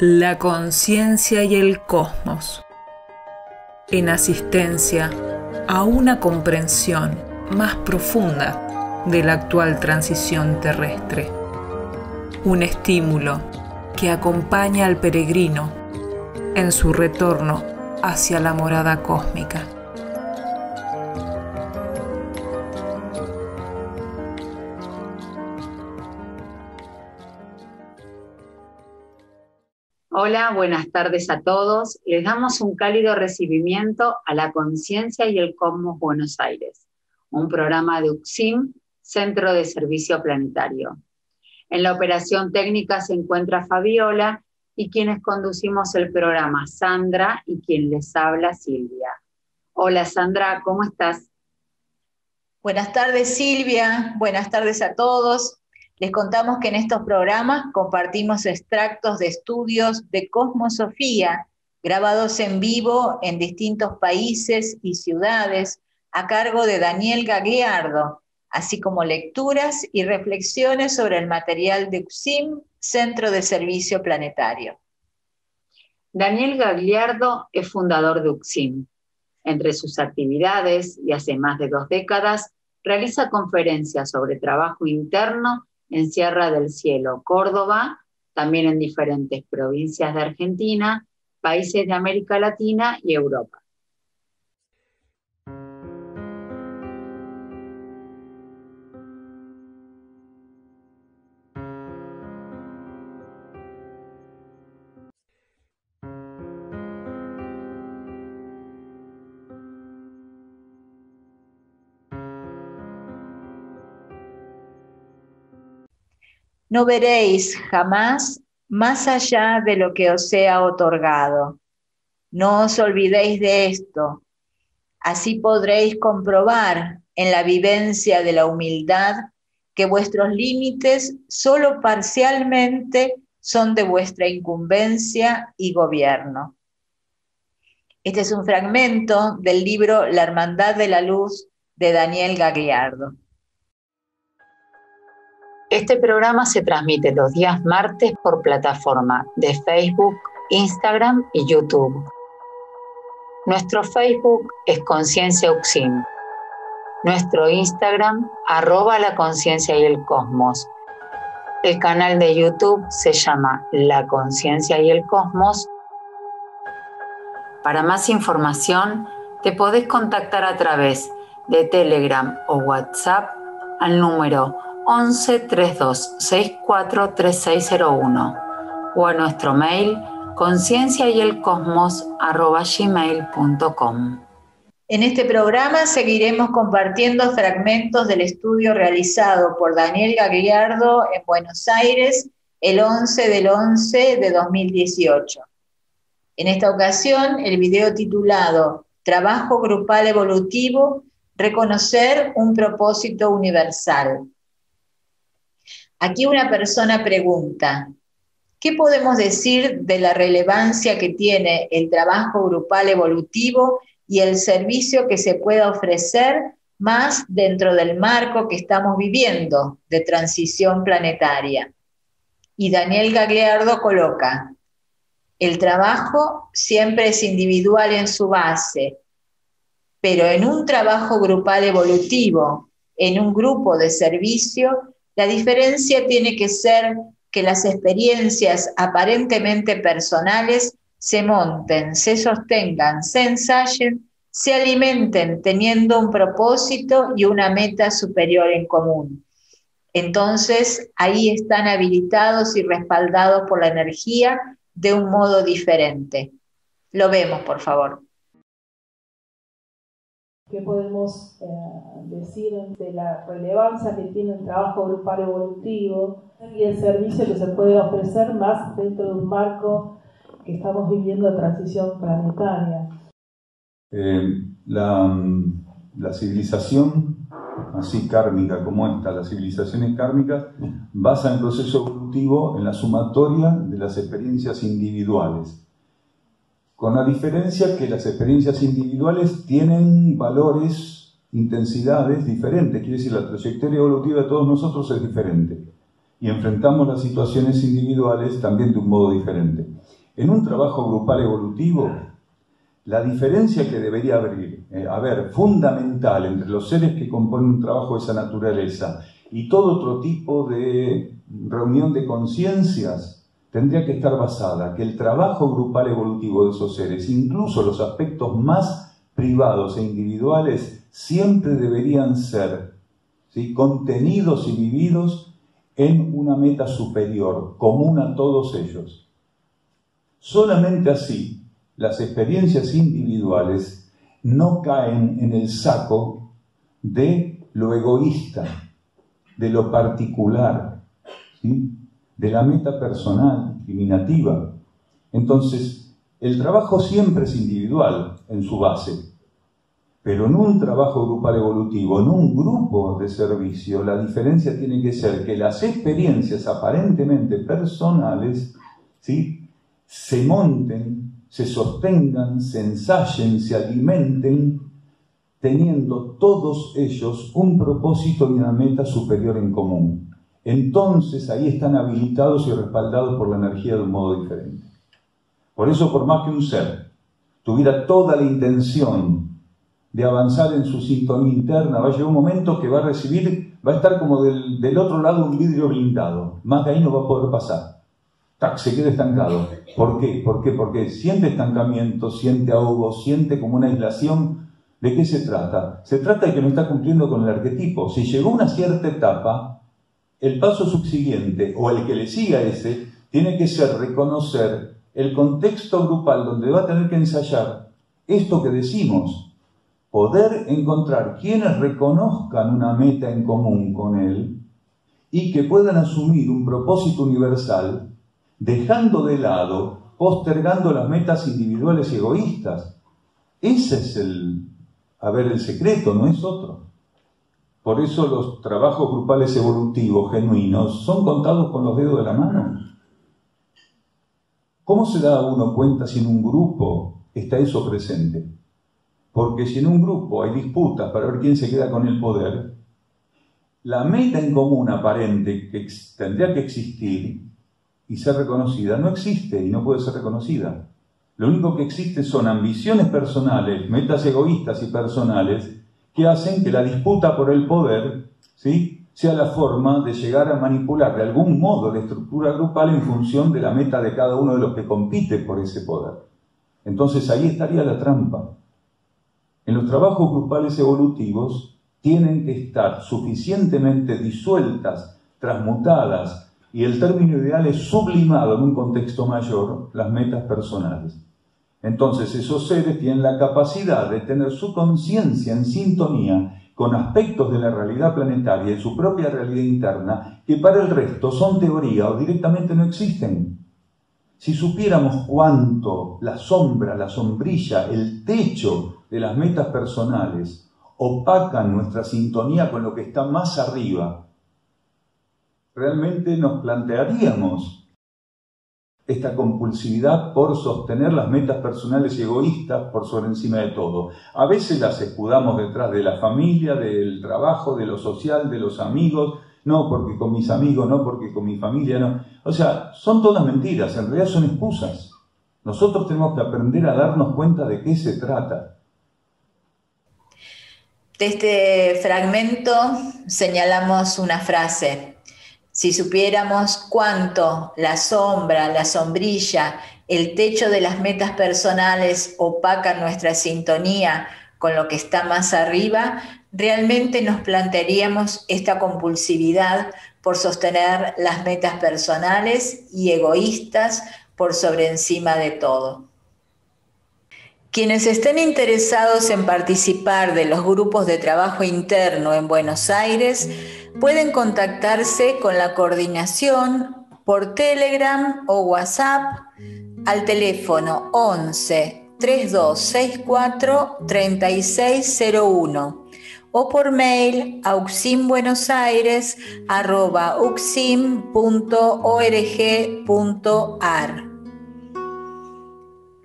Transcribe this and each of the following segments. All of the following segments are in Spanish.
La conciencia y el cosmos, en asistencia a una comprensión más profunda de la actual transición terrestre. Un estímulo que acompaña al peregrino en su retorno hacia la morada cósmica. Hola, buenas tardes a todos. Les damos un cálido recibimiento a La Conciencia y el Cosmos Buenos Aires, un programa de UCSIM, Centro de Servicio Planetario. En la operación técnica se encuentra Fabiola y quienes conducimos el programa, Sandra, y quien les habla, Silvia. Hola Sandra, ¿cómo estás? Buenas tardes Silvia, buenas tardes a todos. Les contamos que en estos programas compartimos extractos de estudios de cosmosofía grabados en vivo en distintos países y ciudades a cargo de Daniel Gagliardo, así como lecturas y reflexiones sobre el material de UCSIM, Centro de Servicio Planetario. Daniel Gagliardo es fundador de UCSIM. Entre sus actividades, y hace más de 2 décadas, realiza conferencias sobre trabajo interno en Sierra del Cielo, Córdoba, también en diferentes provincias de Argentina, países de América Latina y Europa. No veréis jamás más allá de lo que os sea otorgado. No os olvidéis de esto. Así podréis comprobar en la vivencia de la humildad que vuestros límites solo parcialmente son de vuestra incumbencia y gobierno. Este es un fragmento del libro La Hermandad de la Luz de Daniel Gagliardo. Este programa se transmite los días martes por plataforma de Facebook, Instagram y YouTube. Nuestro Facebook es Conciencia UCSIM. Nuestro Instagram, @La Conciencia y el Cosmos. El canal de YouTube se llama La Conciencia y el Cosmos. Para más información, te podés contactar a través de Telegram o WhatsApp al número 11 32 64 3601 o a nuestro mail concienciayelcosmos@gmail.com. En este programa seguiremos compartiendo fragmentos del estudio realizado por Daniel Gagliardo en Buenos Aires el 11/11 de 2018. En esta ocasión, el video titulado Trabajo Grupal Evolutivo, reconocer un propósito universal. Aquí una persona pregunta, ¿qué podemos decir de la relevancia que tiene el trabajo grupal evolutivo y el servicio que se pueda ofrecer más dentro del marco que estamos viviendo de transición planetaria? Y Daniel Gagliardo coloca, el trabajo siempre es individual en su base, pero en un trabajo grupal evolutivo, en un grupo de servicio, la diferencia tiene que ser que las experiencias aparentemente personales se monten, se sostengan, se ensayen, se alimenten teniendo un propósito y una meta superior en común. Entonces, ahí están habilitados y respaldados por la energía de un modo diferente. Lo vemos, por favor. ¿Qué podemos decir de la relevancia que tiene el trabajo grupal evolutivo y el servicio que se puede ofrecer más dentro de un marco que estamos viviendo de transición planetaria? La civilización, así kármica como esta, las civilizaciones kármicas, basan el proceso evolutivo en la sumatoria de las experiencias individuales. Con la diferencia que las experiencias individuales tienen valores, intensidades diferentes, quiere decir, la trayectoria evolutiva de todos nosotros es diferente. y enfrentamos las situaciones individuales también de un modo diferente. En un trabajo grupal evolutivo, la diferencia que debería haber fundamental entre los seres que componen un trabajo de esa naturaleza y todo otro tipo de reunión de conciencias tendría que estar basada que el trabajo grupal evolutivo de esos seres, incluso los aspectos más privados e individuales, siempre deberían ser, ¿sí?, contenidos y vividos en una meta superior, común a todos ellos. Solamente así las experiencias individuales no caen en el saco de lo egoísta, de lo particular, ¿sí?, de la meta personal, discriminativa. Entonces, el trabajo siempre es individual en su base, pero en un trabajo grupal evolutivo, en un grupo de servicio, la diferencia tiene que ser que las experiencias aparentemente personales, ¿sí?, se monten, se sostengan, se ensayen, se alimenten, teniendo todos ellos un propósito y una meta superior en común. Entonces ahí están habilitados y respaldados por la energía de un modo diferente. Por eso, por más que un ser tuviera toda la intención de avanzar en su sintonía interna, va a llegar un momento que va a estar como del otro lado un vidrio blindado. Más de ahí no va a poder pasar. Se queda estancado. ¿Por qué? Porque siente estancamiento, siente ahogo, siente como una aislación. ¿De qué se trata? Se trata de que no está cumpliendo con el arquetipo. Si llegó a una cierta etapa, el paso subsiguiente, o el que le siga a ese, tiene que ser reconocer el contexto grupal donde va a tener que ensayar esto que decimos, poder encontrar quienes reconozcan una meta en común con él y que puedan asumir un propósito universal, dejando de lado, postergando las metas individuales y egoístas. Ese es el secreto, no es otro. Por eso los trabajos grupales evolutivos genuinos son contados con los dedos de la mano. ¿Cómo se da uno cuenta si en un grupo está eso presente? Porque si en un grupo hay disputas para ver quién se queda con el poder, la meta en común aparente que tendría que existir y ser reconocida no existe y no puede ser reconocida. Lo único que existe son ambiciones personales, metas egoístas y personales que hacen que la disputa por el poder, ¿sí?, sea la forma de llegar a manipular de algún modo la estructura grupal en función de la meta de cada uno de los que compite por ese poder. Entonces ahí estaría la trampa. En los trabajos grupales evolutivos tienen que estar suficientemente disueltas, transmutadas, y el término ideal es sublimado en un contexto mayor, las metas personales. Entonces esos seres tienen la capacidad de tener su conciencia en sintonía con aspectos de la realidad planetaria y su propia realidad interna que para el resto son teoría o directamente no existen. Si supiéramos cuánto la sombra, la sombrilla, el techo de las metas personales opacan nuestra sintonía con lo que está más arriba, realmente nos plantearíamos esta compulsividad por sostener las metas personales y egoístas por sobre encima de todo. A veces las escudamos detrás de la familia, del trabajo, de lo social, de los amigos, no porque con mis amigos, no porque con mi familia, no. O sea, son todas mentiras, en realidad son excusas. Nosotros tenemos que aprender a darnos cuenta de qué se trata. De este fragmento señalamos una frase: si supiéramos cuánto la sombra, la sombrilla, el techo de las metas personales opacan nuestra sintonía con lo que está más arriba, realmente nos plantearíamos esta compulsividad por sostener las metas personales y egoístas por sobre encima de todo. Quienes estén interesados en participar de los grupos de trabajo interno en Buenos Aires pueden contactarse con la coordinación por Telegram o WhatsApp al teléfono 11 3264 3601 o por mail a uximbuenosaires@uxim.org.ar.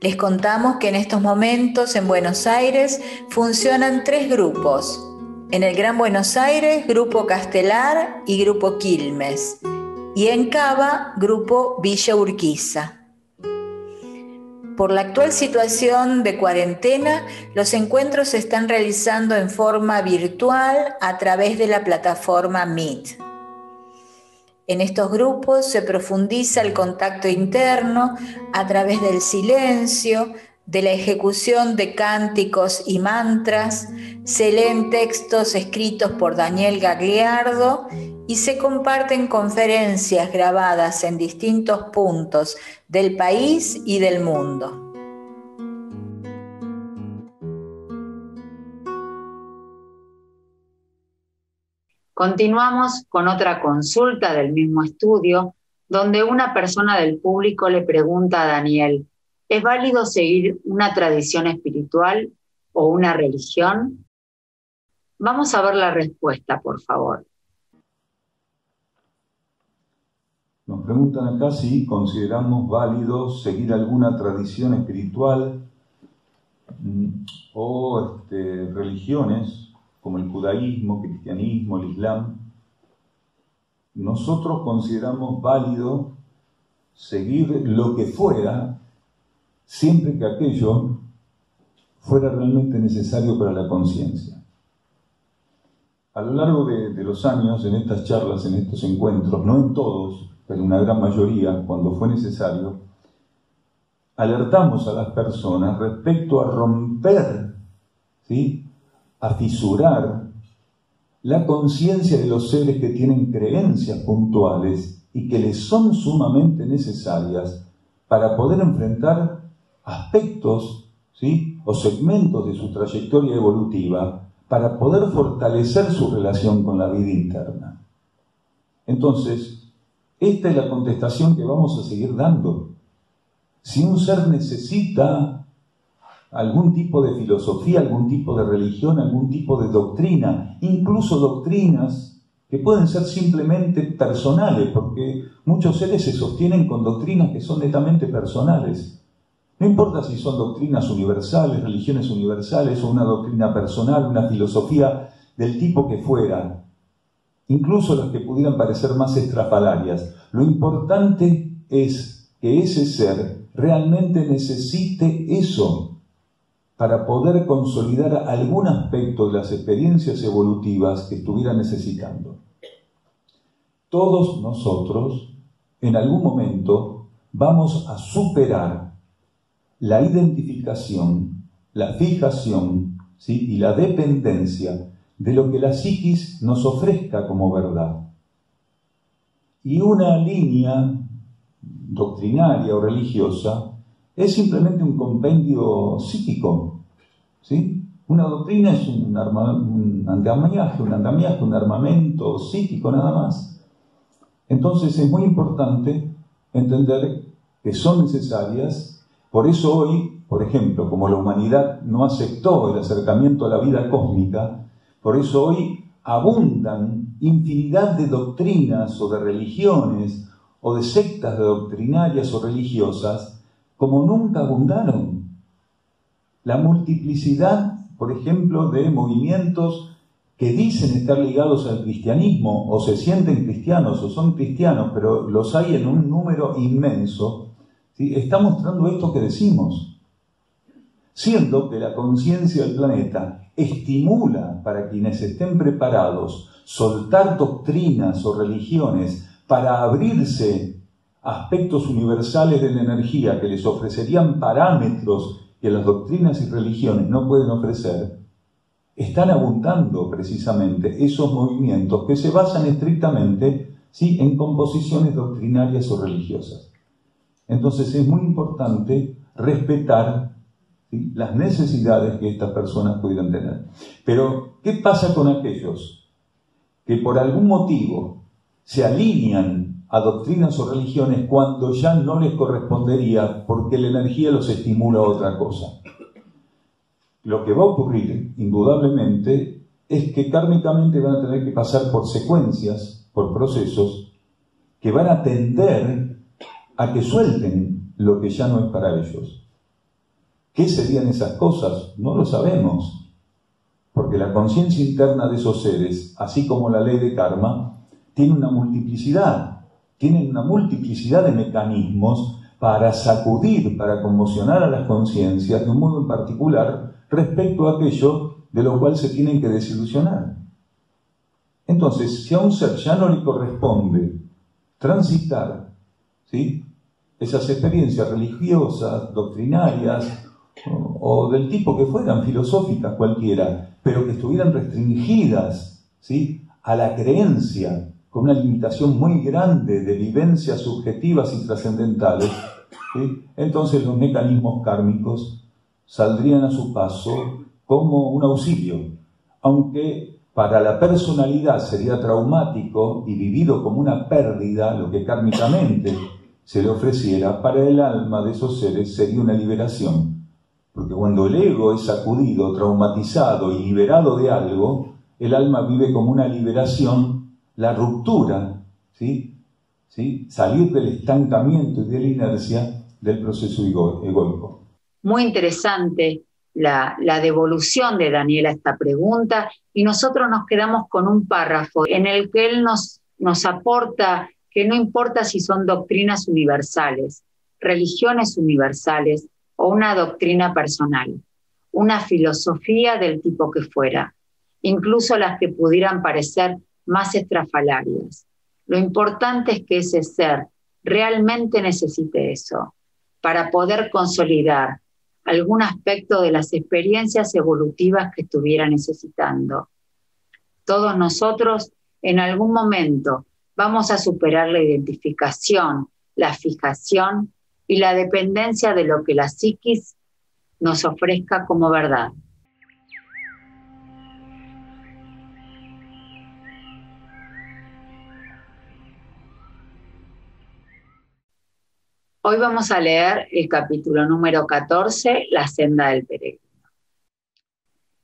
Les contamos que en estos momentos en Buenos Aires funcionan 3 grupos. En el Gran Buenos Aires, Grupo Castelar y Grupo Quilmes. y en Cava, Grupo Villa Urquiza. Por la actual situación de cuarentena, los encuentros se están realizando en forma virtual a través de la plataforma Meet. En estos grupos se profundiza el contacto interno a través del silencio, de la ejecución de cánticos y mantras, se leen textos escritos por Daniel Gagliardo y se comparten conferencias grabadas en distintos puntos del país y del mundo. Continuamos con otra consulta del mismo estudio, donde una persona del público le pregunta a Daniel: ¿es válido seguir una tradición espiritual o una religión? Vamos a ver la respuesta, por favor. Nos preguntan acá si consideramos válido seguir alguna tradición espiritual o religiones como el judaísmo, cristianismo, el islam. Nosotros consideramos válido seguir lo que fuera, siempre que aquello fuera realmente necesario para la conciencia. A lo largo de los años, en estas charlas, en estos encuentros, no en todos, pero en una gran mayoría, cuando fue necesario, alertamos a las personas respecto a romper, ¿sí?, a fisurar la conciencia de los seres que tienen creencias puntuales y que les son sumamente necesarias para poder enfrentar aspectos, ¿sí?, o segmentos de su trayectoria evolutiva, para poder fortalecer su relación con la vida interna. Entonces, esta es la contestación que vamos a seguir dando. Si un ser necesita algún tipo de filosofía, algún tipo de religión, algún tipo de doctrina, incluso doctrinas que pueden ser simplemente personales, porque muchos seres se sostienen con doctrinas que son netamente personales. No importa si son doctrinas universales, religiones universales, o una doctrina personal, una filosofía del tipo que fuera, incluso las que pudieran parecer más estrafalarias. Lo importante es que ese ser realmente necesite eso para poder consolidar algún aspecto de las experiencias evolutivas que estuviera necesitando. Todos nosotros, en algún momento, vamos a superar la identificación, la fijación, ¿sí?, y la dependencia de lo que la psiquis nos ofrezca como verdad. Y una línea doctrinaria o religiosa es simplemente un compendio psíquico, ¿sí? Una doctrina es un armamento psíquico nada más. Entonces es muy importante entender que son necesarias. Por eso hoy, por ejemplo, como la humanidad no aceptó el acercamiento a la vida cósmica, por eso hoy abundan infinidad de doctrinas o de religiones o de sectas doctrinarias o religiosas como nunca abundaron. La multiplicidad, por ejemplo, de movimientos que dicen estar ligados al cristianismo o se sienten cristianos o son cristianos, pero los hay en un número inmenso, ¿sí?, está mostrando esto que decimos. Siendo que la conciencia del planeta estimula para quienes estén preparados soltar doctrinas o religiones para abrirse a aspectos universales de la energía que les ofrecerían parámetros que las doctrinas y religiones no pueden ofrecer, están abundando precisamente esos movimientos que se basan estrictamente, ¿sí?, en composiciones doctrinarias o religiosas. Entonces es muy importante respetar, ¿sí?, las necesidades que estas personas pudieran tener. Pero, ¿qué pasa con aquellos que por algún motivo se alinean a doctrinas o religiones cuando ya no les correspondería porque la energía los estimula a otra cosa? Lo que va a ocurrir, indudablemente, es que kármicamente van a tener que pasar por secuencias, por procesos, que van a tender a que suelten lo que ya no es para ellos. ¿Qué serían esas cosas? No lo sabemos, porque la conciencia interna de esos seres, así como la ley de karma, tiene una multiplicidad tienen una multiplicidad de mecanismos para sacudir, para conmocionar a las conciencias de un modo en particular respecto a aquello de lo cual se tienen que desilusionar. Entonces, si a un ser ya no le corresponde transitar, ¿sí?, esas experiencias religiosas, doctrinarias, o del tipo que fueran, filosóficas cualquiera, pero que estuvieran restringidas, ¿sí?, a la creencia, con una limitación muy grande de vivencias subjetivas y trascendentales, ¿sí?, entonces los mecanismos kármicos saldrían a su paso como un auxilio, aunque para la personalidad sería traumático y vivido como una pérdida lo que kármicamente se le ofreciera, para el alma de esos seres sería una liberación. Porque cuando el ego es sacudido, traumatizado y liberado de algo, el alma vive como una liberación, la ruptura, ¿sí? Salir del estancamiento y de la inercia del proceso egoico. Muy interesante la devolución de Daniel a esta pregunta, y nosotros nos quedamos con un párrafo en el que él nos aporta que no importa si son doctrinas universales, religiones universales o una doctrina personal, una filosofía del tipo que fuera, incluso las que pudieran parecer más estrafalarias. Lo importante es que ese ser realmente necesite eso para poder consolidar algún aspecto de las experiencias evolutivas que estuviera necesitando. Todos nosotros en algún momento vamos a superar la identificación, la fijación y la dependencia de lo que la psiquis nos ofrezca como verdad. Hoy vamos a leer el capítulo número 14, La senda del peregrino.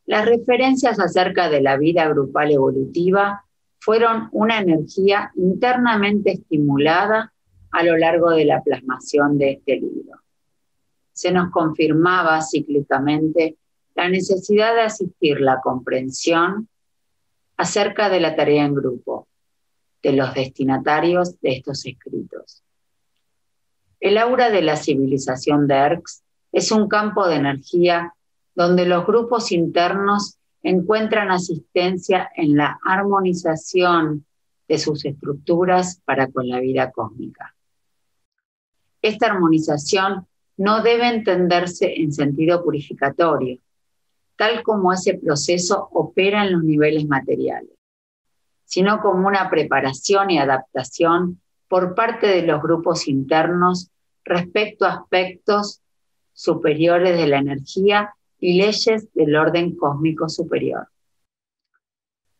Las referencias acerca de la vida grupal evolutiva fueron una energía internamente estimulada a lo largo de la plasmación de este libro. Se nos confirmaba cíclicamente la necesidad de asistir la comprensión acerca de la tarea en grupo, de los destinatarios de estos escritos. El aura de la civilización de Erx es un campo de energía donde los grupos internos encuentran asistencia en la armonización de sus estructuras para con la vida cósmica. Esta armonización no debe entenderse en sentido purificatorio, tal como ese proceso opera en los niveles materiales, sino como una preparación y adaptación por parte de los grupos internos respecto a aspectos superiores de la energía y leyes del orden cósmico superior.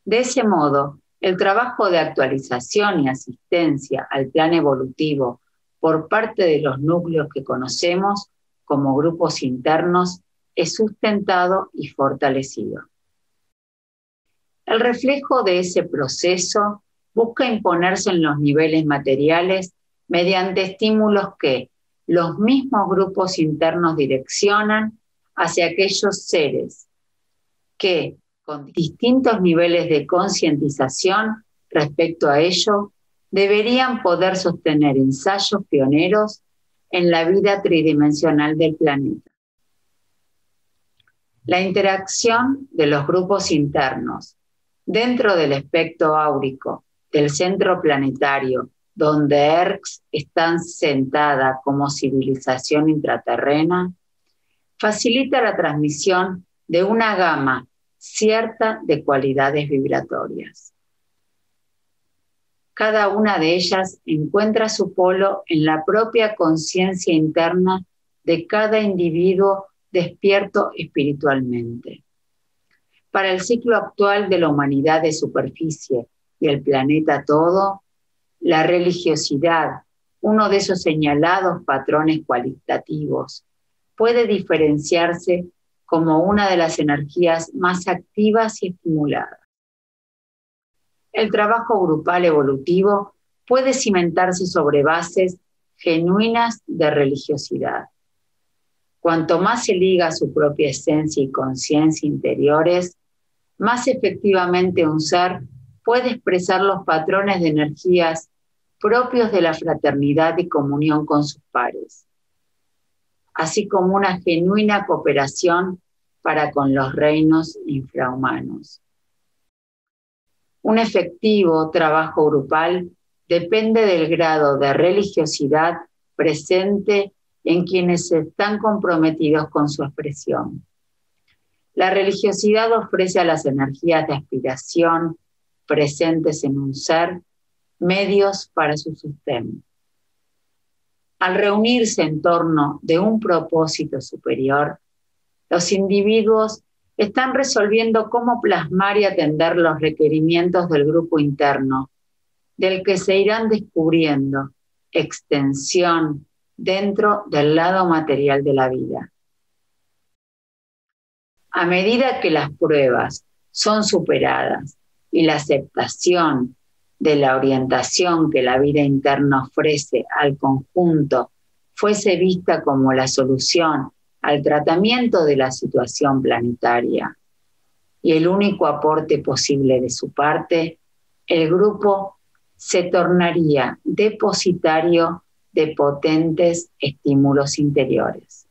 De ese modo, el trabajo de actualización y asistencia al plan evolutivo por parte de los núcleos que conocemos como grupos internos es sustentado y fortalecido. El reflejo de ese proceso busca imponerse en los niveles materiales mediante estímulos que los mismos grupos internos direccionan hacia aquellos seres que, con distintos niveles de concientización respecto a ello, deberían poder sostener ensayos pioneros en la vida tridimensional del planeta. La interacción de los grupos internos dentro del espectro áurico del centro planetario, donde Erx está sentada como civilización intraterrena, facilita la transmisión de una gama cierta de cualidades vibratorias. Cada una de ellas encuentra su polo en la propia conciencia interna de cada individuo despierto espiritualmente. Para el ciclo actual de la humanidad de superficie y el planeta todo, la religiosidad, uno de esos señalados patrones cualitativos, puede diferenciarse como una de las energías más activas y estimuladas. El trabajo grupal evolutivo puede cimentarse sobre bases genuinas de religiosidad. Cuanto más se liga a su propia esencia y conciencia interiores, más efectivamente un ser puede expresar los patrones de energías propios de la fraternidad y comunión con sus pares, así como una genuina cooperación para con los reinos infrahumanos. Un efectivo trabajo grupal depende del grado de religiosidad presente en quienes están comprometidos con su expresión. La religiosidad ofrece a las energías de aspiración presentes en un ser medios para su sustento. Al reunirse en torno de un propósito superior, los individuos están resolviendo cómo plasmar y atender los requerimientos del grupo interno, del que se irán descubriendo extensión dentro del lado material de la vida. A medida que las pruebas son superadas y la aceptación de la orientación que la vida interna ofrece al conjunto fuese vista como la solución al tratamiento de la situación planetaria y el único aporte posible de su parte, el grupo se tornaría depositario de potentes estímulos interiores.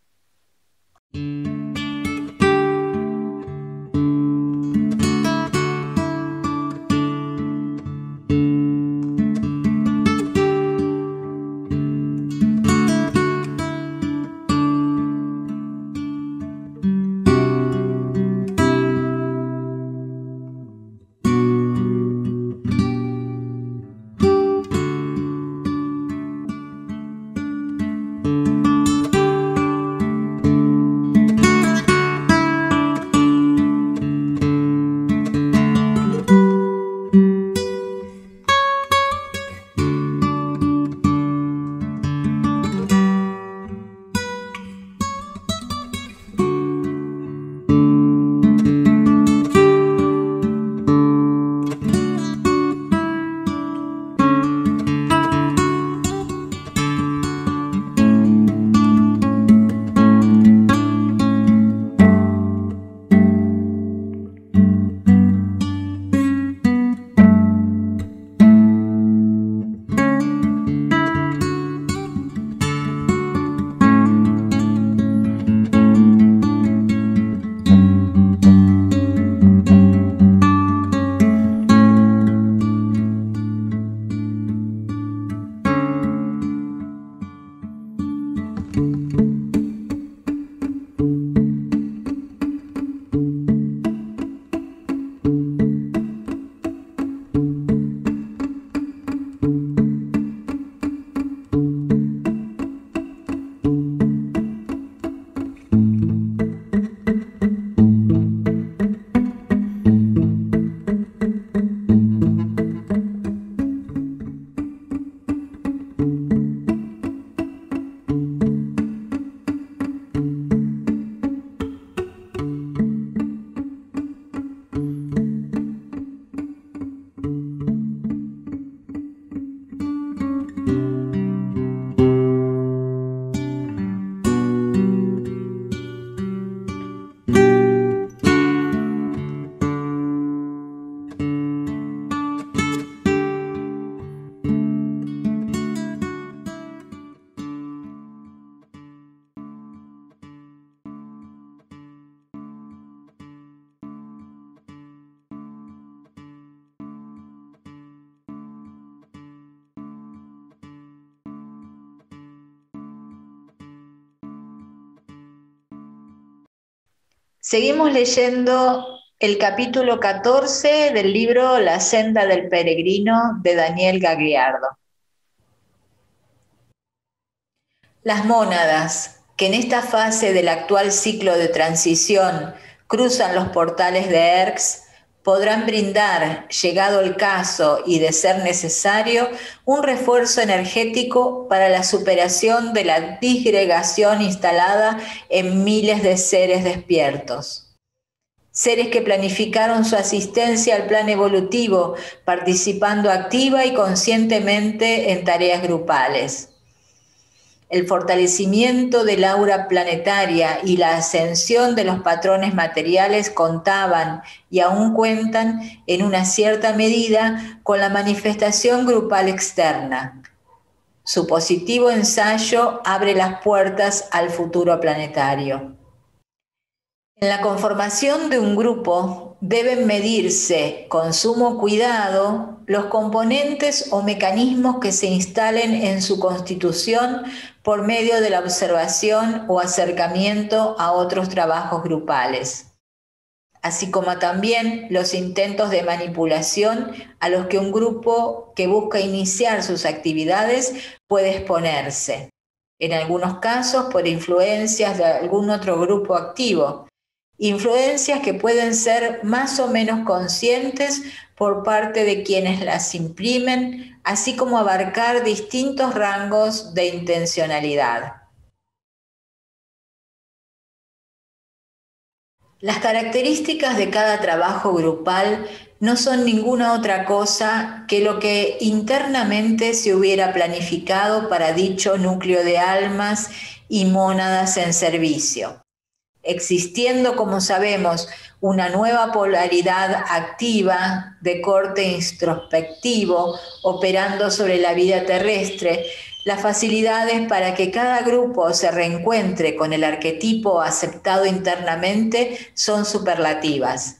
Seguimos leyendo el capítulo 14 del libro La senda del peregrino de Daniel Gagliardo. Las mónadas, que en esta fase del actual ciclo de transición cruzan los portales de Erx, podrán brindar, llegado el caso y de ser necesario, un refuerzo energético para la superación de la disgregación instalada en miles de seres despiertos. Seres que planificaron su asistencia al plan evolutivo, participando activa y conscientemente en tareas grupales. el fortalecimiento del aura planetaria y la ascensión de los patrones materiales contaban y aún cuentan en una cierta medida con la manifestación grupal externa. Su positivo ensayo abre las puertas al futuro planetario. En la conformación de un grupo deben medirse con sumo cuidado los componentes o mecanismos que se instalen en su constitución por medio de la observación o acercamiento a otros trabajos grupales, así como también los intentos de manipulación a los que un grupo que busca iniciar sus actividades puede exponerse, en algunos casos por influencias de algún otro grupo activo, influencias que pueden ser más o menos conscientes por parte de quienes las imprimen, así como abarcar distintos rangos de intencionalidad. Las características de cada trabajo grupal no son ninguna otra cosa que lo que internamente se hubiera planificado para dicho núcleo de almas y mónadas en servicio. Existiendo, como sabemos, una nueva polaridad activa de corte introspectivo operando sobre la vida terrestre, las facilidades para que cada grupo se reencuentre con el arquetipo aceptado internamente son superlativas,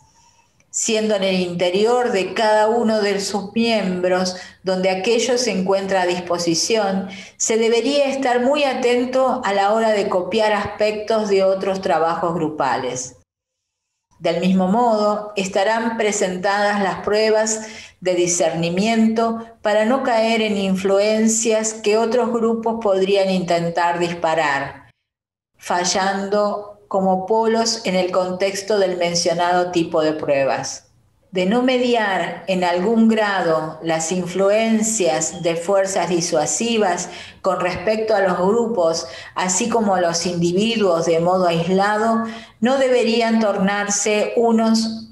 siendo en el interior de cada uno de sus miembros, donde aquello se encuentra a disposición, se debería estar muy atento a la hora de copiar aspectos de otros trabajos grupales. Del mismo modo, estarán presentadas las pruebas de discernimiento para no caer en influencias que otros grupos podrían intentar disparar, fallando como polos en el contexto del mencionado tipo de pruebas. De no mediar en algún grado las influencias de fuerzas disuasivas con respecto a los grupos, así como a los individuos de modo aislado, no deberían tornarse unos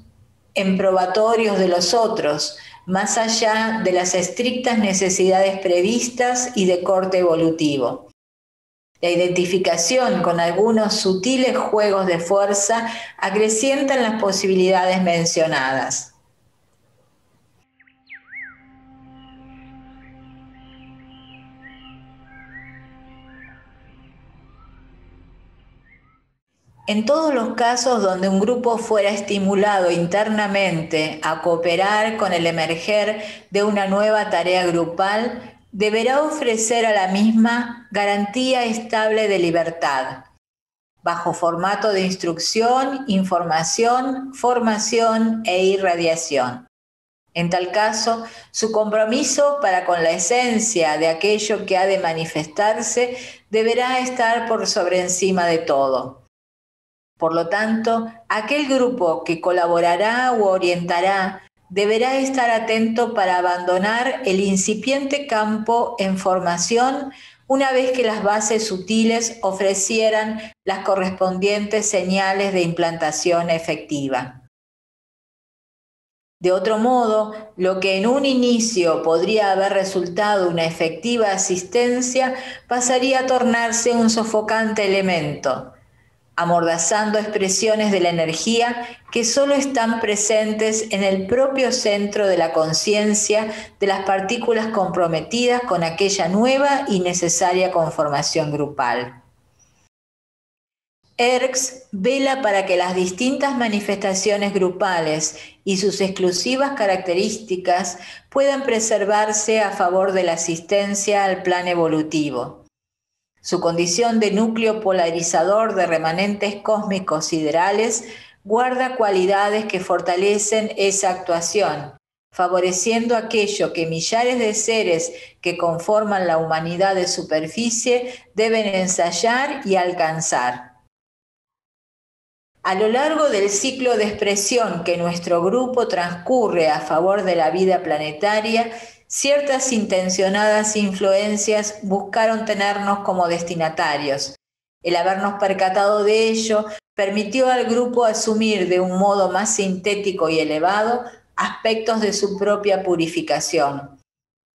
en probatorios de los otros, más allá de las estrictas necesidades previstas y de corte evolutivo. La identificación con algunos sutiles juegos de fuerza acrecientan las posibilidades mencionadas. En todos los casos donde un grupo fuera estimulado internamente a cooperar con el emerger de una nueva tarea grupal, deberá ofrecer a la misma garantía estable de libertad, bajo formato de instrucción, información, formación e irradiación. En tal caso, su compromiso para con la esencia de aquello que ha de manifestarse deberá estar por sobre encima de todo. Por lo tanto, aquel grupo que colaborará u orientará deberá estar atento para abandonar el incipiente campo en formación una vez que las bases sutiles ofrecieran las correspondientes señales de implantación efectiva. De otro modo, lo que en un inicio podría haber resultado una efectiva asistencia pasaría a tornarse un sofocante elemento, amordazando expresiones de la energía que solo están presentes en el propio centro de la conciencia de las partículas comprometidas con aquella nueva y necesaria conformación grupal. Erx vela para que las distintas manifestaciones grupales y sus exclusivas características puedan preservarse a favor de la asistencia al plan evolutivo. Su condición de núcleo polarizador de remanentes cósmicos siderales guarda cualidades que fortalecen esa actuación, favoreciendo aquello que millares de seres que conforman la humanidad de superficie deben ensayar y alcanzar. A lo largo del ciclo de expresión que nuestro grupo transcurre a favor de la vida planetaria, ciertas intencionadas influencias buscaron tenernos como destinatarios. El habernos percatado de ello permitió al grupo asumir de un modo más sintético y elevado aspectos de su propia purificación,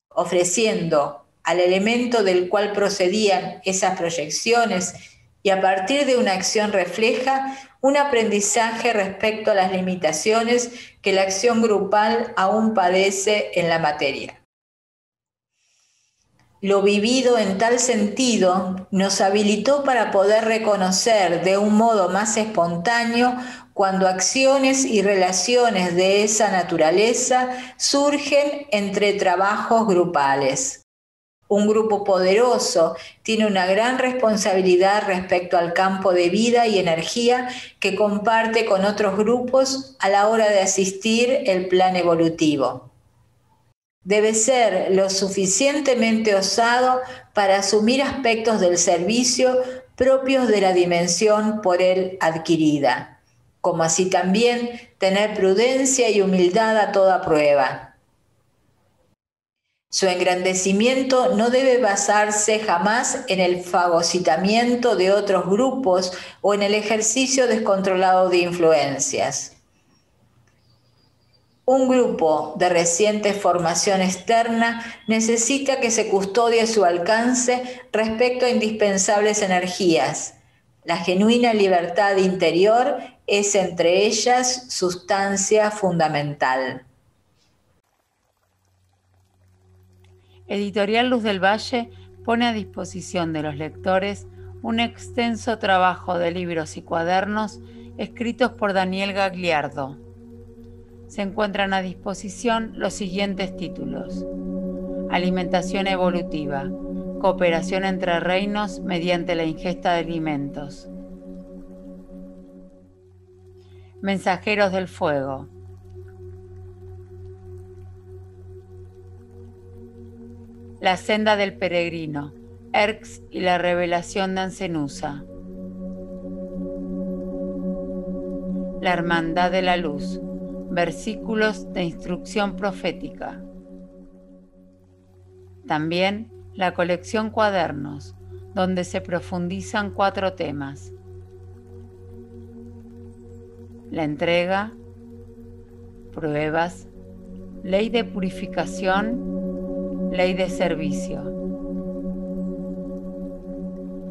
ofreciendo al elemento del cual procedían esas proyecciones y a partir de una acción refleja un aprendizaje respecto a las limitaciones que la acción grupal aún padece en la materia. Lo vivido en tal sentido nos habilitó para poder reconocer de un modo más espontáneo cuando acciones y relaciones de esa naturaleza surgen entre trabajos grupales. Un grupo poderoso tiene una gran responsabilidad respecto al campo de vida y energía que comparte con otros grupos a la hora de asistir el plan evolutivo. Debe ser lo suficientemente osado para asumir aspectos del servicio propios de la dimensión por él adquirida, como así también tener prudencia y humildad a toda prueba. Su engrandecimiento no debe basarse jamás en el fagocitamiento de otros grupos o en el ejercicio descontrolado de influencias. Un grupo de reciente formación externa necesita que se custodie su alcance respecto a indispensables energías. La genuina libertad interior es entre ellas sustancia fundamental. Editorial Luz del Valle pone a disposición de los lectores un extenso trabajo de libros y cuadernos escritos por Daniel Gagliardo. Se encuentran a disposición los siguientes títulos: Alimentación evolutiva, cooperación entre reinos mediante la ingesta de alimentos. Mensajeros del fuego. La senda del peregrino, Erx y la revelación de Ancenusa. La hermandad de la luz, versículos de instrucción profética. También la colección Cuadernos, donde se profundizan 4 temas: la entrega, pruebas, ley de purificación, ley de servicio.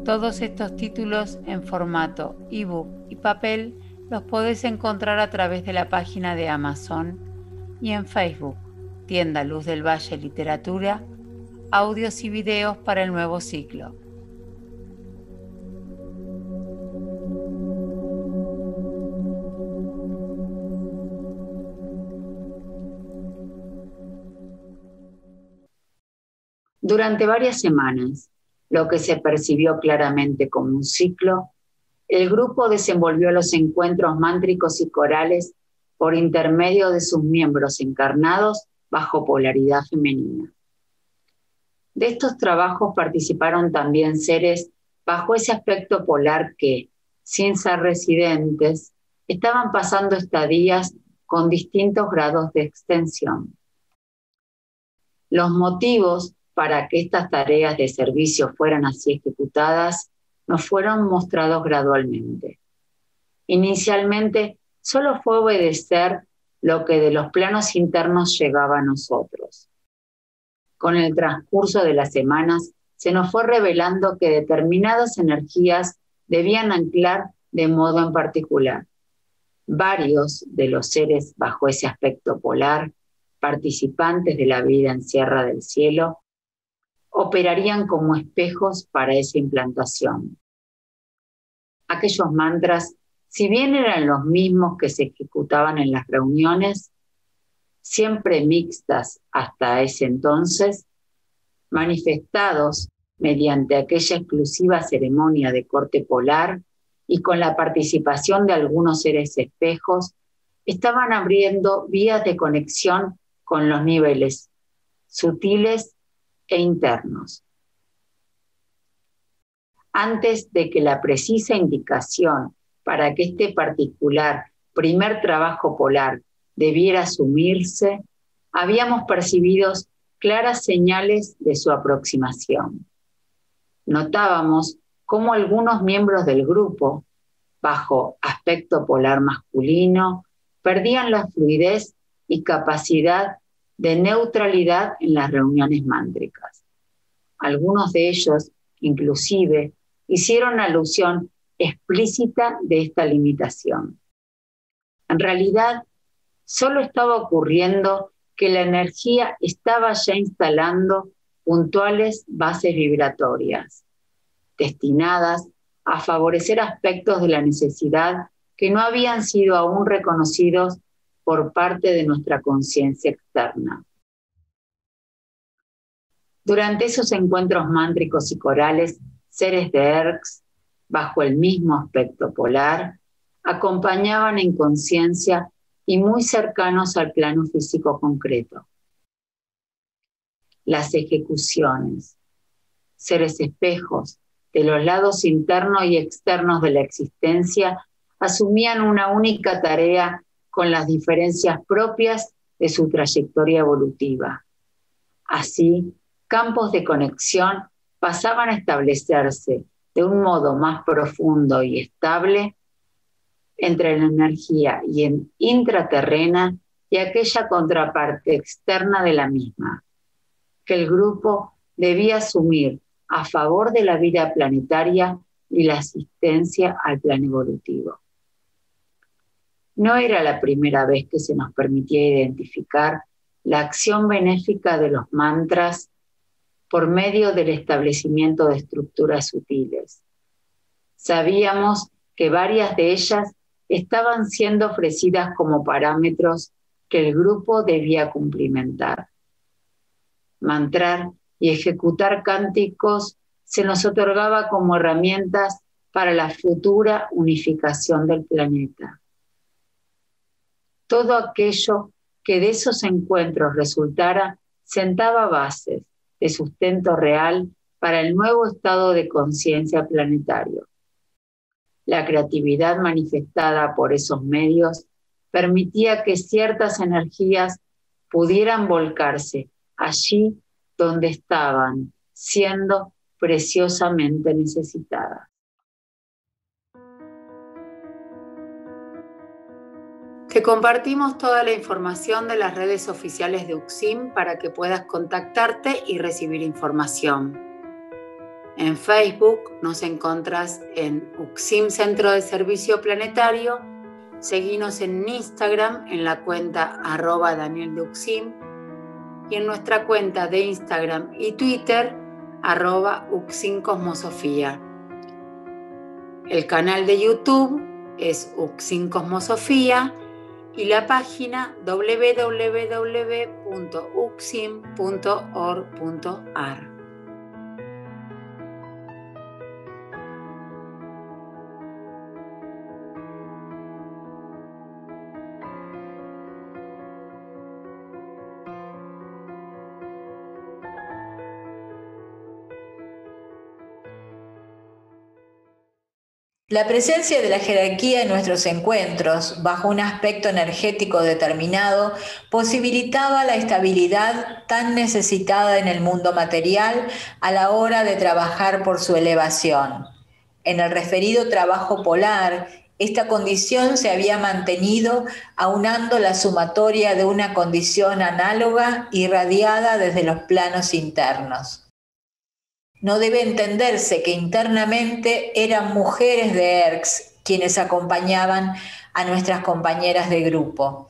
Todos estos títulos en formato ebook y papel los podés encontrar a través de la página de Amazon y en Facebook, Tienda Luz del Valle Literatura, audios y videos para el nuevo ciclo. Durante varias semanas, lo que se percibió claramente como un ciclo, el grupo desenvolvió los encuentros mántricos y corales por intermedio de sus miembros encarnados bajo polaridad femenina. De estos trabajos participaron también seres bajo ese aspecto polar que, sin ser residentes, estaban pasando estadías con distintos grados de extensión. Los motivos para que estas tareas de servicio fueran así ejecutadas nos fueron mostrados gradualmente. Inicialmente, solo fue obedecer lo que de los planos internos llegaba a nosotros. Con el transcurso de las semanas, se nos fue revelando que determinadas energías debían anclar de modo en particular. Varios de los seres bajo ese aspecto polar, participantes de la vida en Sierra del Cielo, operarían como espejos para esa implantación. Aquellos mantras, si bien eran los mismos que se ejecutaban en las reuniones, siempre mixtas hasta ese entonces, manifestados mediante aquella exclusiva ceremonia de corte polar y con la participación de algunos seres espejos, estaban abriendo vías de conexión con los niveles sutiles e internos. Antes de que la precisa indicación para que este particular primer trabajo polar debiera asumirse, habíamos percibido claras señales de su aproximación. Notábamos cómo algunos miembros del grupo, bajo aspecto polar masculino, perdían la fluidez y capacidad de neutralidad en las reuniones mántricas. Algunos de ellos, inclusive, hicieron alusión explícita de esta limitación. En realidad, solo estaba ocurriendo que la energía estaba ya instalando puntuales bases vibratorias, destinadas a favorecer aspectos de la necesidad que no habían sido aún reconocidos por parte de nuestra conciencia externa. Durante esos encuentros mántricos y corales, seres de Erx, bajo el mismo aspecto polar, acompañaban en conciencia y muy cercanos al plano físico concreto. Las ejecuciones, seres espejos de los lados internos y externos de la existencia, asumían una única tarea con las diferencias propias de su trayectoria evolutiva. Así, campos de conexión pasaban a establecerse de un modo más profundo y estable entre la energía intraterrena y aquella contraparte externa de la misma, que el grupo debía asumir a favor de la vida planetaria y la asistencia al plan evolutivo. No era la primera vez que se nos permitía identificar la acción benéfica de los mantras por medio del establecimiento de estructuras sutiles. Sabíamos que varias de ellas estaban siendo ofrecidas como parámetros que el grupo debía cumplimentar. Mantrar y ejecutar cánticos se nos otorgaba como herramientas para la futura unificación del planeta. Todo aquello que de esos encuentros resultara sentaba bases de sustento real para el nuevo estado de conciencia planetario. La creatividad manifestada por esos medios permitía que ciertas energías pudieran volcarse allí donde estaban siendo preciosamente necesitadas. Te compartimos toda la información de las redes oficiales de UXIM para que puedas contactarte y recibir información. En Facebook nos encontrás en UXIM Centro de Servicio Planetario. Seguinos en Instagram en la cuenta @DanielDeUXIM y en nuestra cuenta de Instagram y Twitter @UXIMCosmosofía. El canal de YouTube es UXIM Cosmosofía y la página www.uxim.org.ar. La presencia de la jerarquía en nuestros encuentros, bajo un aspecto energético determinado, posibilitaba la estabilidad tan necesitada en el mundo material a la hora de trabajar por su elevación. En el referido trabajo polar, esta condición se había mantenido aunando la sumatoria de una condición análoga irradiada desde los planos internos. No debe entenderse que internamente eran mujeres de Erx quienes acompañaban a nuestras compañeras de grupo,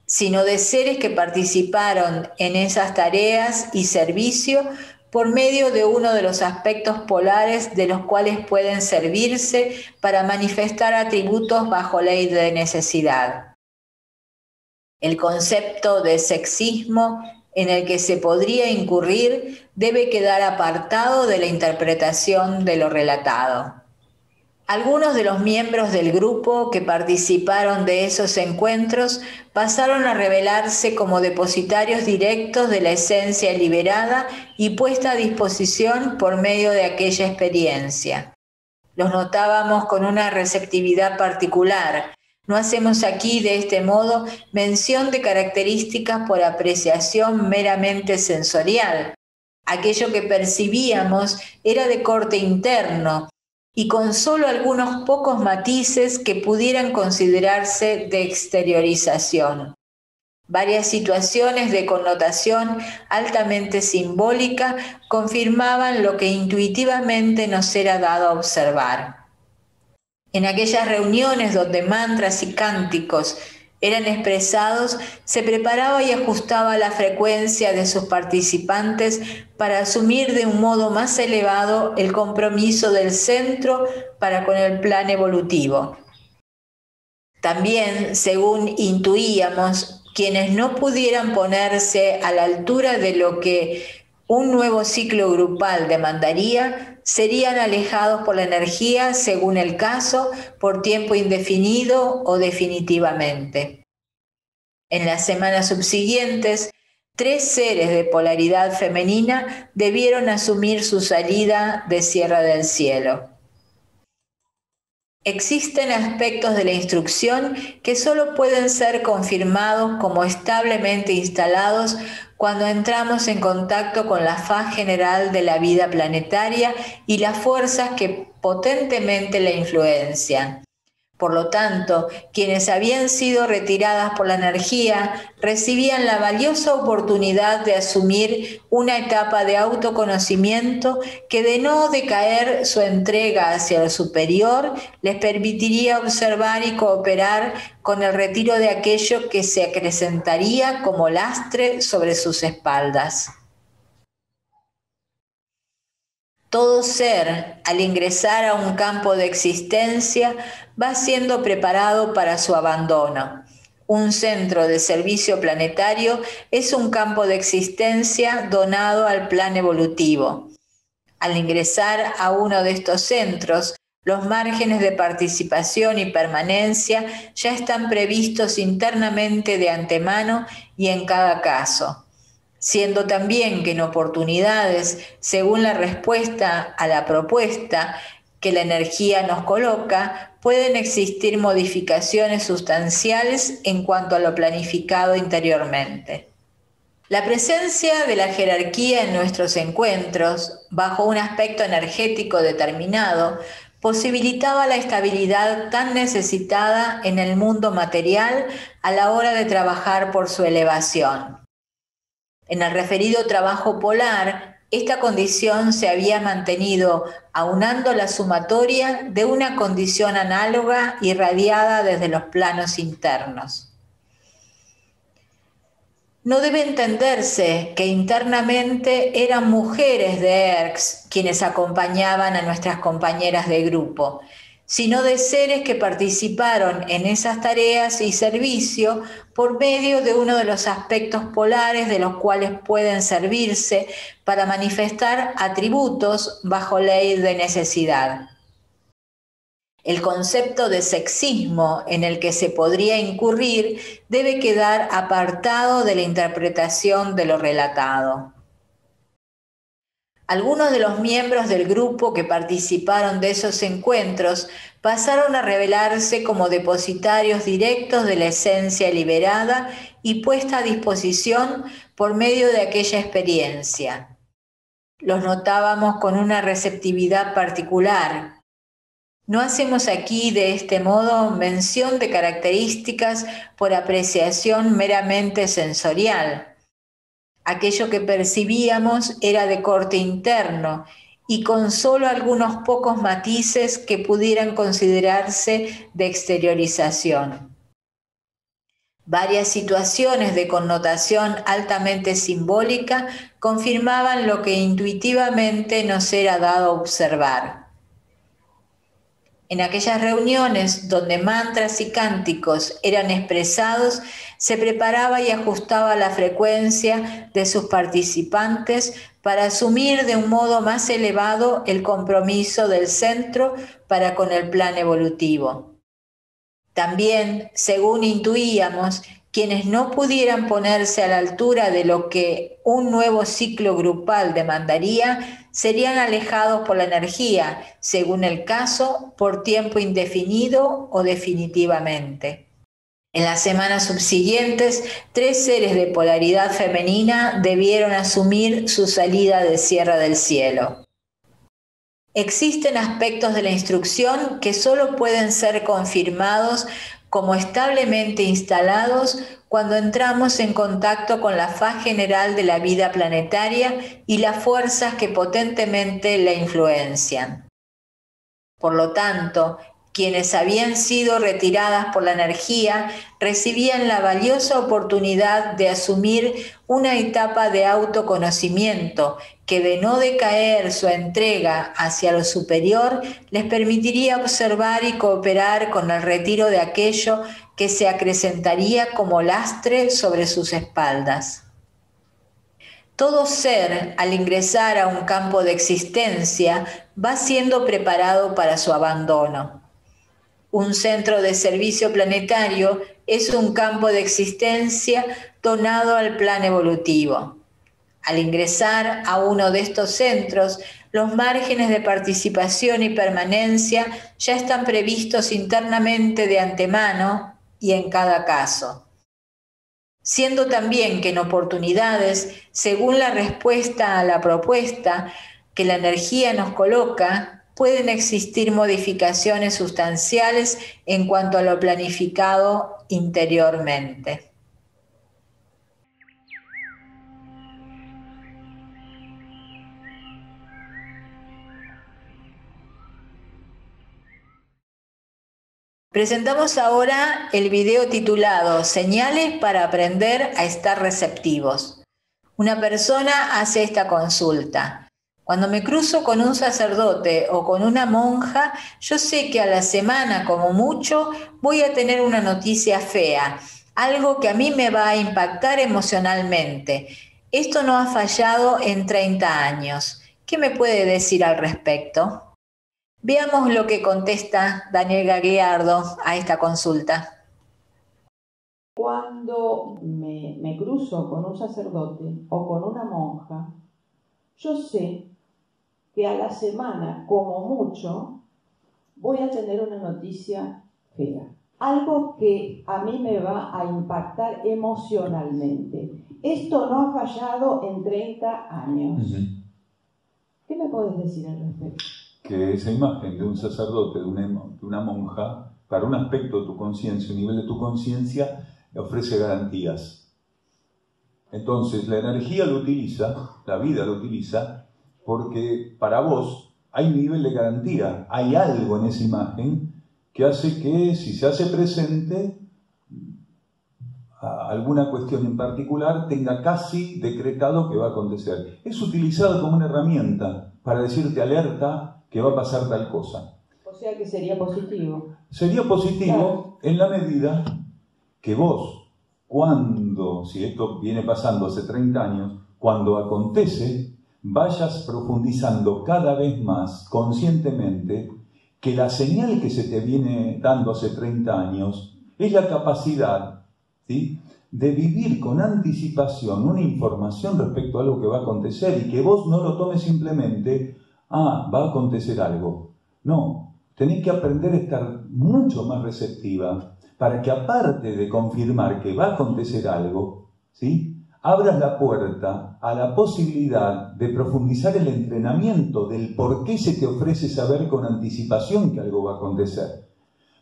sino de seres que participaron en esas tareas y servicio por medio de uno de los aspectos polares de los cuales pueden servirse para manifestar atributos bajo ley de necesidad. El concepto de sexismo en el que se podría incurrir debe quedar apartado de la interpretación de lo relatado. Algunos de los miembros del grupo que participaron de esos encuentros pasaron a revelarse como depositarios directos de la esencia liberada y puesta a disposición por medio de aquella experiencia. Los notábamos con una receptividad particular. No hacemos aquí de este modo mención de características por apreciación meramente sensorial. Aquello que percibíamos era de corte interno y con solo algunos pocos matices que pudieran considerarse de exteriorización. Varias situaciones de connotación altamente simbólica confirmaban lo que intuitivamente nos era dado observar. En aquellas reuniones donde mantras y cánticos eran expresados, se preparaba y ajustaba la frecuencia de sus participantes para asumir de un modo más elevado el compromiso del centro para con el plan evolutivo. También, según intuíamos, quienes no pudieran ponerse a la altura de lo que un nuevo ciclo grupal demandaría, serían alejados por la energía, según el caso, por tiempo indefinido o definitivamente. En las semanas subsiguientes, 3 seres de polaridad femenina debieron asumir su salida de Sierra del Cielo. Existen aspectos de la instrucción que solo pueden ser confirmados como establemente instalados cuando entramos en contacto con la faz general de la vida planetaria y las fuerzas que potentemente la influencian. Por lo tanto, quienes habían sido retiradas por la energía recibían la valiosa oportunidad de asumir una etapa de autoconocimiento que, de no decaer su entrega hacia lo superior, les permitiría observar y cooperar con el retiro de aquello que se acrecentaría como lastre sobre sus espaldas. Todo ser, al ingresar a un campo de existencia, va siendo preparado para su abandono. Un centro de servicio planetario es un campo de existencia donado al plan evolutivo. Al ingresar a uno de estos centros, los márgenes de participación y permanencia ya están previstos internamente de antemano y en cada caso, siendo también que en oportunidades, según la respuesta a la propuesta que la energía nos coloca, pueden existir modificaciones sustanciales en cuanto a lo planificado interiormente. La presencia de la jerarquía en nuestros encuentros, bajo un aspecto energético determinado, posibilitaba la estabilidad tan necesitada en el mundo material a la hora de trabajar por su elevación. En el referido trabajo polar, esta condición se había mantenido aunando la sumatoria de una condición análoga irradiada desde los planos internos. No debe entenderse que internamente eran mujeres de ERCS quienes acompañaban a nuestras compañeras de grupo, sino de seres que participaron en esas tareas y servicio por medio de uno de los aspectos polares de los cuales pueden servirse para manifestar atributos bajo ley de necesidad. El concepto de sexismo en el que se podría incurrir debe quedar apartado de la interpretación de lo relatado. Algunos de los miembros del grupo que participaron de esos encuentros pasaron a revelarse como depositarios directos de la esencia liberada y puesta a disposición por medio de aquella experiencia. Los notábamos con una receptividad particular. No hacemos aquí de este modo mención de características por apreciación meramente sensorial. Aquello que percibíamos era de corte interno y con solo algunos pocos matices que pudieran considerarse de exteriorización. Varias situaciones de connotación altamente simbólica confirmaban lo que intuitivamente nos era dado observar. En aquellas reuniones donde mantras y cánticos eran expresados, se preparaba y ajustaba la frecuencia de sus participantes para asumir de un modo más elevado el compromiso del centro para con el plan evolutivo. También, según intuíamos, quienes no pudieran ponerse a la altura de lo que un nuevo ciclo grupal demandaría, serían alejados por la energía, según el caso, por tiempo indefinido o definitivamente. En las semanas subsiguientes, 3 seres de polaridad femenina debieron asumir su salida de Sierra del Cielo. Existen aspectos de la instrucción que solo pueden ser confirmados como establemente instalados cuando entramos en contacto con la faz general de la vida planetaria y las fuerzas que potentemente la influencian. Por lo tanto, quienes habían sido retiradas por la energía recibían la valiosa oportunidad de asumir una etapa de autoconocimiento que, de no decaer su entrega hacia lo superior, les permitiría observar y cooperar con el retiro de aquello que se acrecentaría como lastre sobre sus espaldas. Todo ser, al ingresar a un campo de existencia, va siendo preparado para su abandono. Un centro de servicio planetario es un campo de existencia donado al plan evolutivo. Al ingresar a uno de estos centros, los márgenes de participación y permanencia ya están previstos internamente de antemano y en cada caso. Siendo también que en oportunidades, según la respuesta a la propuesta que la energía nos coloca, pueden existir modificaciones sustanciales en cuanto a lo planificado interiormente. Presentamos ahora el video titulado Señales para aprender a estar receptivos. Una persona hace esta consulta. Cuando me cruzo con un sacerdote o con una monja, yo sé que a la semana, como mucho, voy a tener una noticia fea, algo que a mí me va a impactar emocionalmente. Esto no ha fallado en 30 años. ¿Qué me puede decir al respecto? Veamos lo que contesta Daniel Gagliardo a esta consulta. Cuando me cruzo con un sacerdote o con una monja, yo sé que a la semana, como mucho, voy a tener una noticia fea. Algo que a mí me va a impactar emocionalmente. Esto no ha fallado en 30 años. ¿Qué me puedes decir al respecto? Que esa imagen de un sacerdote, de una monja, para un aspecto de tu conciencia, un nivel de tu conciencia, ofrece garantías. Entonces, la energía lo utiliza, la vida lo utiliza, porque para vos hay un nivel de garantía, hay algo en esa imagen que hace que, si se hace presente, alguna cuestión en particular tenga casi decretado que va a acontecer. Es utilizado como una herramienta para decirte alerta que va a pasar tal cosa. O sea que sería positivo. Sería positivo, claro, en la medida que vos, cuando, si esto viene pasando hace 30 años, cuando acontece, vayas profundizando cada vez más conscientemente que la señal que se te viene dando hace 30 años es la capacidad, ¿sí?, de vivir con anticipación una información respecto a algo que va a acontecer y que vos no lo tomes simplemente, va a acontecer algo. No, tenés que aprender a estar mucho más receptiva para que, aparte de confirmar que va a acontecer algo, ¿sí?, abras la puerta a la posibilidad de profundizar el entrenamiento del por qué se te ofrece saber con anticipación que algo va a acontecer.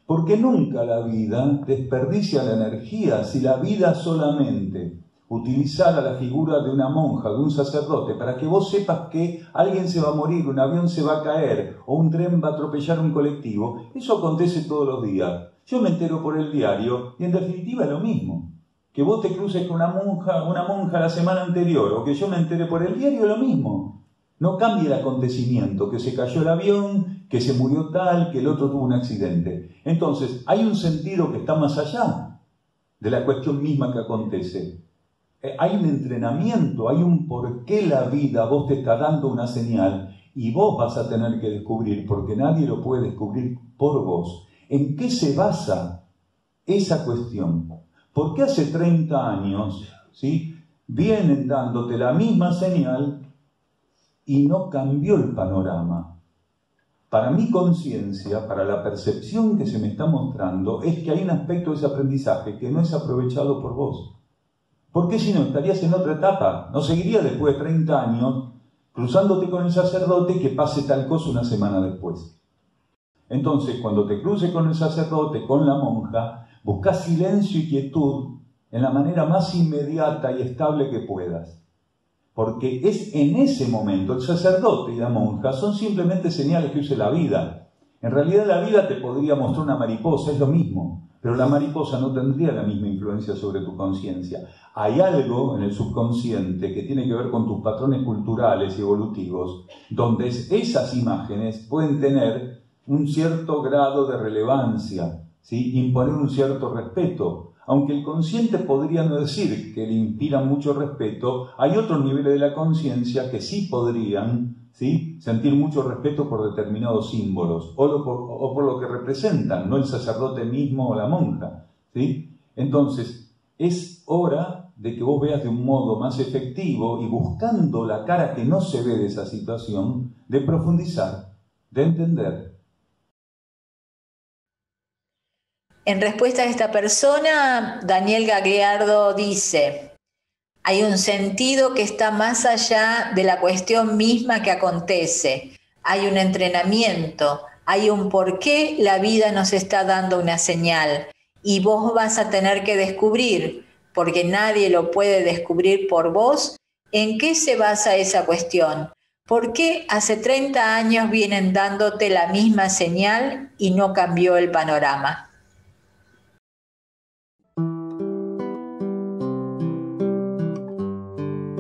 Porque nunca la vida desperdicia la energía. Si la vida solamente utilizara la figura de una monja, de un sacerdote, para que vos sepas que alguien se va a morir, un avión se va a caer o un tren va a atropellar un colectivo, eso acontece todos los días. Yo me entero por el diario y en definitiva es lo mismo. Que vos te cruces con una monja la semana anterior o que yo me entere por el diario es lo mismo. No cambia el acontecimiento, que se cayó el avión, que se murió tal, que el otro tuvo un accidente. Entonces, hay un sentido que está más allá de la cuestión misma que acontece. Hay un entrenamiento, hay un por qué la vida vos te está dando una señal y vos vas a tener que descubrir, porque nadie lo puede descubrir por vos. ¿En qué se basa esa cuestión? Porque hace 30 años, ¿sí?, vienen dándote la misma señal y no cambió el panorama. Para mi conciencia, para la percepción que se me está mostrando, es que hay un aspecto de ese aprendizaje que no es aprovechado por vos. Porque si no, estarías en otra etapa. No seguirías después de 30 años cruzándote con el sacerdote que pase tal cosa una semana después. Entonces, cuando te cruces con el sacerdote, con la monja, Buscá silencio y quietud en la manera más inmediata y estable que puedas. Porque es en ese momento, el sacerdote y la monja son simplemente señales que use la vida. En realidad la vida te podría mostrar una mariposa, es lo mismo, pero la mariposa no tendría la misma influencia sobre tu conciencia. Hay algo en el subconsciente que tiene que ver con tus patrones culturales y evolutivos, donde esas imágenes pueden tener un cierto grado de relevancia, ¿sí? Imponer un cierto respeto. Aunque el consciente podría no decir que le inspira mucho respeto, hay otros niveles de la conciencia que sí podrían, ¿sí?, sentir mucho respeto por determinados símbolos o por lo que representan, no el sacerdote mismo o la monja, ¿sí? Entonces, es hora de que vos veas de un modo más efectivo y buscando la cara que no se ve de esa situación, de profundizar, de entender. En respuesta a esta persona, Daniel Gagliardo dice: hay un sentido que está más allá de la cuestión misma que acontece. Hay un entrenamiento, hay un por qué la vida nos está dando una señal. Y vos vas a tener que descubrir, porque nadie lo puede descubrir por vos, en qué se basa esa cuestión. ¿Por qué hace 30 años vienen dándote la misma señal y no cambió el panorama?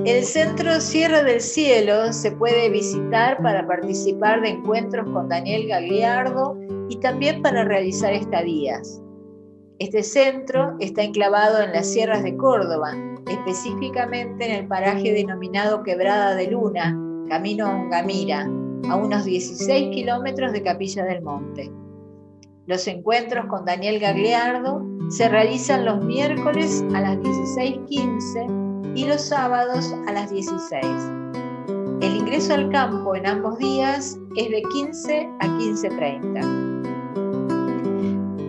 El Centro Sierra del Cielo se puede visitar para participar de encuentros con Daniel Gagliardo y también para realizar estadías. Este centro está enclavado en las sierras de Córdoba, específicamente en el paraje denominado Quebrada de Luna, camino a Ongamira, a unos 16 kilómetros de Capilla del Monte. Los encuentros con Daniel Gagliardo se realizan los miércoles a las 16:15 y los sábados a las 16. El ingreso al campo en ambos días es de 15 a 15:30.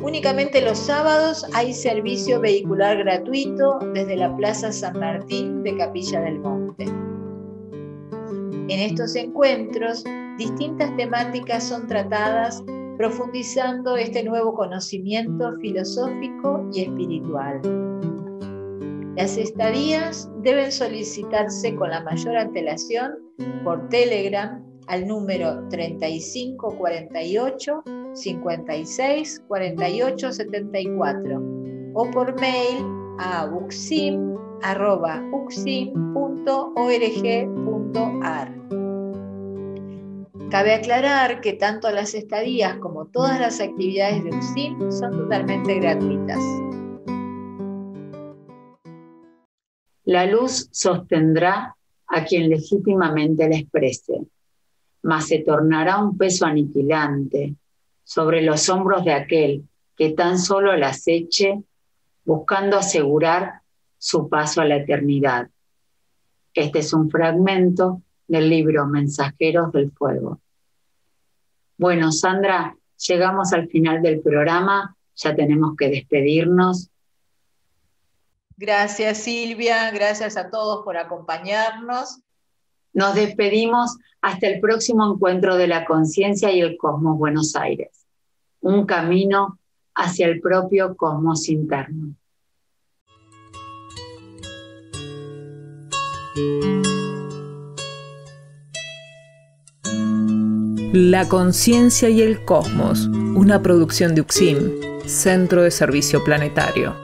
Únicamente los sábados hay servicio vehicular gratuito desde la Plaza San Martín de Capilla del Monte. En estos encuentros, distintas temáticas son tratadas, profundizando este nuevo conocimiento filosófico y espiritual. Las estadías deben solicitarse con la mayor antelación por Telegram al número 3548 56 48 74 o por mail a ucsim@ucsim.org.ar. Cabe aclarar que tanto las estadías como todas las actividades de UCSIM son totalmente gratuitas. La luz sostendrá a quien legítimamente la exprese, mas se tornará un peso aniquilante sobre los hombros de aquel que tan solo la aceche, buscando asegurar su paso a la eternidad. Este es un fragmento del libro Mensajeros del Fuego. Bueno, Sandra, llegamos al final del programa, ya tenemos que despedirnos. Gracias, Silvia, gracias a todos por acompañarnos. Nos despedimos hasta el próximo encuentro de la conciencia y el cosmos Buenos Aires. Un camino hacia el propio cosmos interno. La conciencia y el cosmos, una producción de UCSIM, Centro de Servicio Planetario.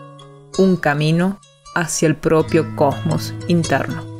Un camino hacia el propio cosmos interno.